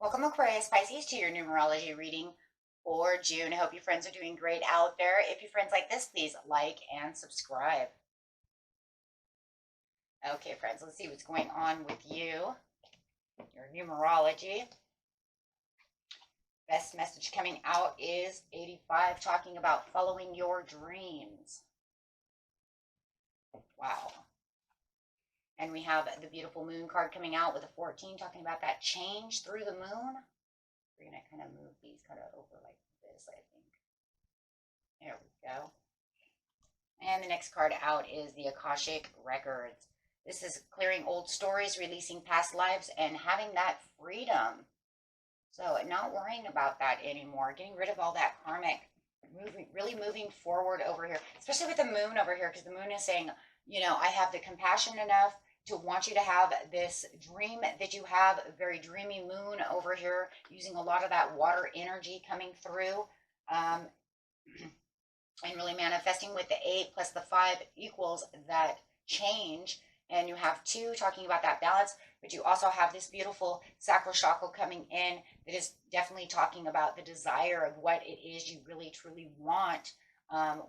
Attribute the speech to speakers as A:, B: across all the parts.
A: Welcome, Aquarius, Pisces, to your numerology reading for June. I hope you friends are doing great out there. If your friends like this, please like and subscribe. Okay, friends, let's see what's going on with you. Your numerology. Best message coming out is 85, talking about following your dreams. Wow. And we have the beautiful moon card coming out with a 14, talking about that change through the moon. We're going to kind of move these kind of over like this, I think. There we go. And the next card out is the Akashic Records. This is clearing old stories, releasing past lives, and having that freedom. So not worrying about that anymore, getting rid of all that karmic, really moving forward over here, especially with the moon over here, because the moon is saying, you know, I have the compassion enough to want you to have this dream that you have, a very dreamy moon over here, using a lot of that water energy coming through, and really manifesting with the 8 plus the 5 equals that change. And you have 2 talking about that balance, but you also have this beautiful sacral chakra coming in that is definitely talking about the desire of what it is you really truly want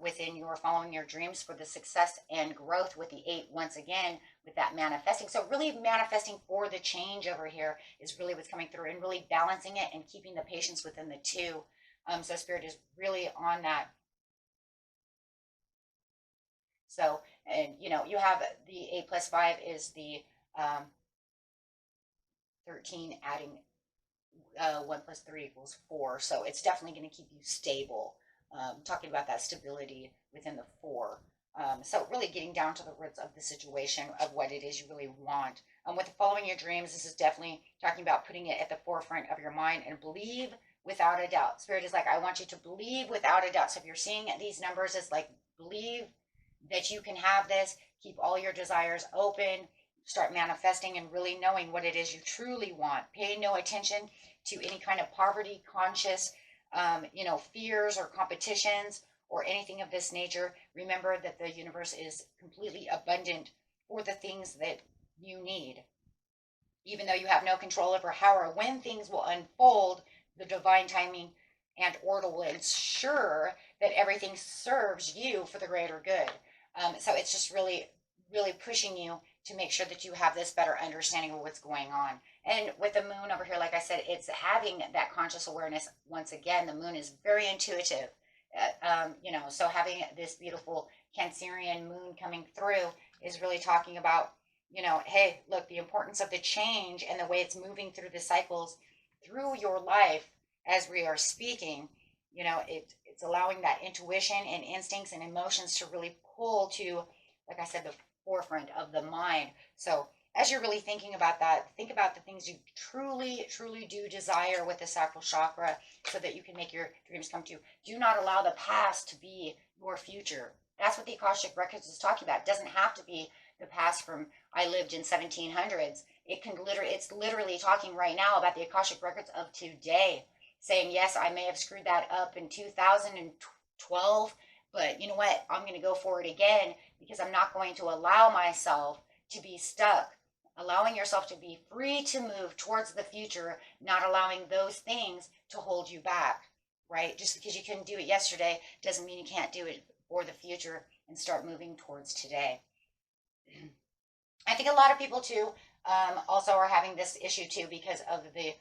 A: within your following your dreams for the success and growth with the 8 once again with that manifesting. So really manifesting for the change over here is really what's coming through, and really balancing it and keeping the patience within the 2. So Spirit is really on that. So, and you know, you have the 8 plus 5 is the 13, adding 1 plus 3 equals 4. So it's definitely going to keep you stable. Talking about that stability within the 4. So really getting down to the roots of the situation of what it is you really want. With following your dreams, this is definitely talking about putting it at the forefront of your mind and believe without a doubt. Spirit is like, I want you to believe without a doubt. So if you're seeing these numbers, it's like, believe that you can have this, keep all your desires open, start manifesting and really knowing what it is you truly want. Pay no attention to any kind of poverty conscious, fears or competitions or anything of this nature. Remember that the universe is completely abundant for the things that you need. Even though you have no control over how or when things will unfold, the divine timing and order will ensure that everything serves you for the greater good. So it's just really, really pushing you to make sure that you have this better understanding of what's going on. And with the moon over here, like I said, it's having that conscious awareness. Once again, the moon is very intuitive. So having this beautiful Cancerian moon coming through is really talking about, hey, look, the importance of the change and the way it's moving through the cycles through your life as we are speaking. It's allowing that intuition and instincts and emotions to really pull to, like I said, the forefront of the mind. So as you're really thinking about that, think about the things you truly, truly do desire with the sacral chakra so that you can make your dreams come true. Do not allow the past to be your future. That's what the Akashic Records is talking about. It doesn't have to be the past from I lived in 1700s. It's literally talking right now about the Akashic Records of today, saying, yes, I may have screwed that up in 2012, but you know what? I'm going to go for it again because I'm not going to allow myself to be stuck. Allowing yourself to be free to move towards the future, not allowing those things to hold you back, right? Just because you couldn't do it yesterday doesn't mean you can't do it for the future and start moving towards today. I think a lot of people too also are having this issue too because of the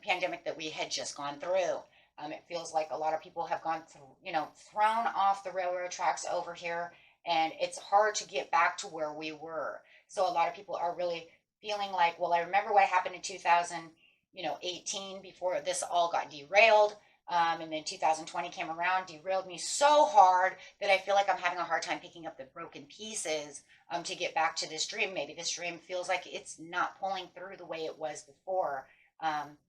A: pandemic that we had just gone through. It feels like a lot of people have gone through, thrown off the railroad tracks over here, and it's hard to get back to where we were. So a lot of people are really feeling like, well, I remember what happened in 2018 before this all got derailed. And then 2020 came around, derailed me so hard that I feel like I'm having a hard time picking up the broken pieces to get back to this dream. Maybe this dream feels like it's not pulling through the way it was before.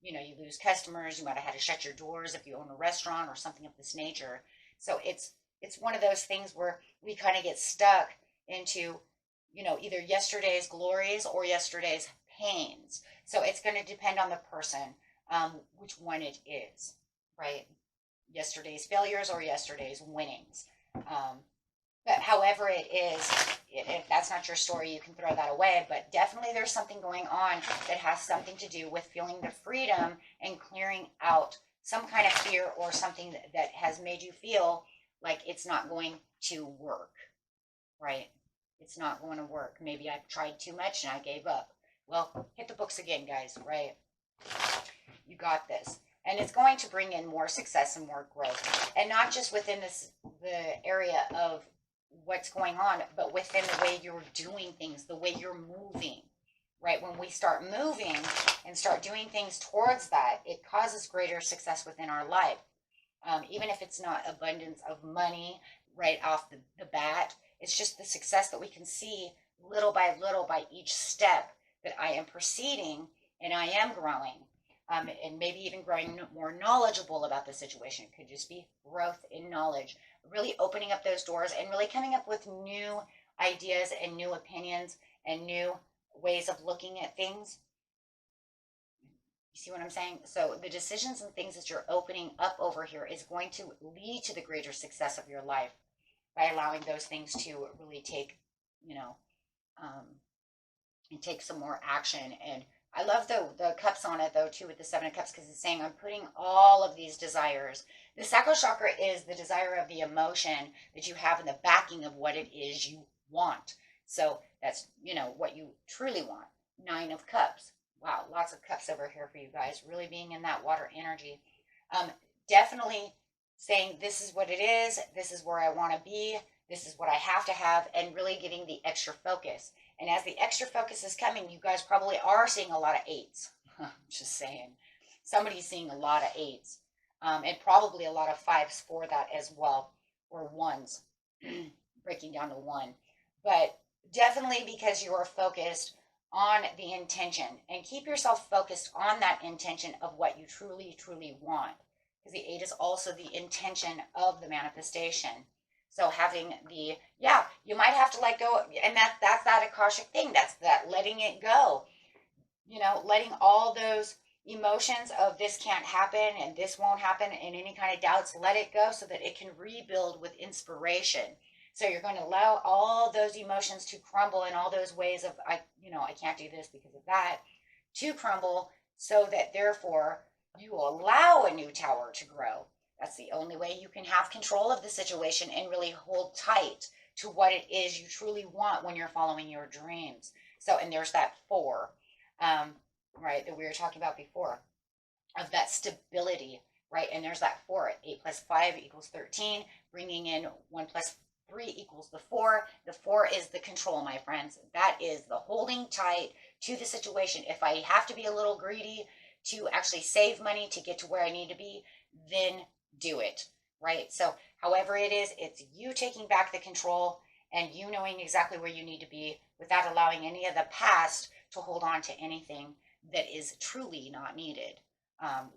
A: You know, you lose customers. You might have had to shut your doors if you own a restaurant or something of this nature. So it's one of those things where we kind of get stuck into, you know, either yesterday's glories or yesterday's pains. So it's going to depend on the person, which one it is, right? Yesterday's failures or yesterday's winnings. But however it is, if that's not your story, you can throw that away. But definitely there's something going on that has something to do with feeling the freedom and clearing out some kind of fear or something that has made you feel like it's not going to work, right? It's not going to work. Maybe I've tried too much and I gave up. Well, hit the books again, guys, right? You got this. And it's going to bring in more success and more growth. And not just within the area of what's going on, but within the way you're doing things, the way you're moving, right? When we start moving and start doing things towards that, it causes greater success within our life. Even if it's not abundance of money right off the bat, it's just the success that we can see little by each step that I am proceeding and I am growing. And maybe even growing more knowledgeable about the situation. It could just be growth in knowledge, really opening up those doors and really coming up with new ideas and new opinions and new ways of looking at things. You see what I'm saying? So the decisions and things that you're opening up over here is going to lead to the greater success of your life by allowing those things to really take, you know, and take some more action. And I love the cups on it though too, with the 7 of Cups, because it's saying I'm putting all of these desires. The sacral chakra is the desire of the emotion that you have in the backing of what it is you want. So that's, you know, what you truly want. 9 of Cups. Wow, lots of cups over here for you guys. Really being in that water energy. Definitely saying this is what it is. This is where I want to be. This is what I have to have, and really giving the extra focus. And as the extra focus is coming, you guys probably are seeing a lot of 8s. Just saying. Somebody's seeing a lot of 8s. And probably a lot of 5s for that as well. Or 1s. Breaking down to 1. But definitely because you are focused on the intention. And keep yourself focused on that intention of what you truly, truly want. Because the 8 is also the intention of the manifestation. So having the, yeah, you might have to let go. And that's that Akashic thing. That's that letting it go. You know, letting all those emotions of this can't happen and this won't happen and any kind of doubts, let it go so that it can rebuild with inspiration. So you're going to allow all those emotions to crumble and all those ways of, I can't do this because of that, to crumble so that therefore you will allow a new tower to grow. That's the only way you can have control of the situation and really hold tight to what it is you truly want when you're following your dreams. So, and there's that 4, right, that we were talking about before, of that stability, right? And there's that 4. 8 plus 5 equals 13, bringing in 1 plus 3 equals the 4. The 4 is the control, my friends. That is the holding tight to the situation. If I have to be a little greedy to actually save money to get to where I need to be, then do it, right? So however it is, it's you taking back the control and you knowing exactly where you need to be without allowing any of the past to hold on to anything that is truly not needed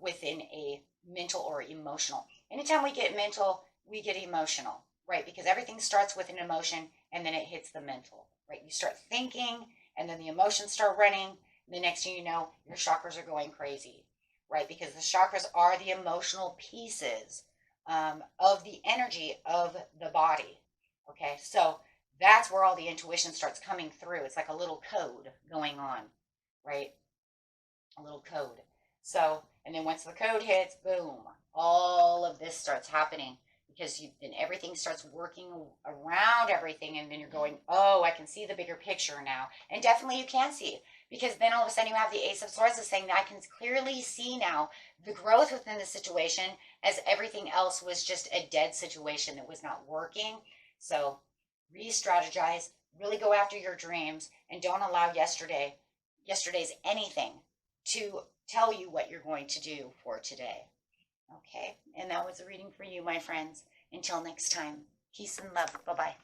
A: within a mental or emotional. Anytime we get mental, we get emotional, right? Because everything starts with an emotion and then it hits the mental, right? You start thinking and then the emotions start running. And the next thing you know, your chakras are going crazy, right? Because the chakras are the emotional pieces of the energy of the body. Okay, so that's where all the intuition starts coming through. It's like a little code going on, right? A little code. So, and then once the code hits, boom, all of this starts happening because then everything starts working around everything. And then you're going, oh, I can see the bigger picture now. And definitely you can see, because then all of a sudden you have the Ace of Swords is saying that I can clearly see now the growth within the situation, as everything else was just a dead situation that was not working. So re-strategize, really go after your dreams, and don't allow yesterday's anything to tell you what you're going to do for today. Okay, and that was a reading for you, my friends. Until next time, peace and love. Bye-bye.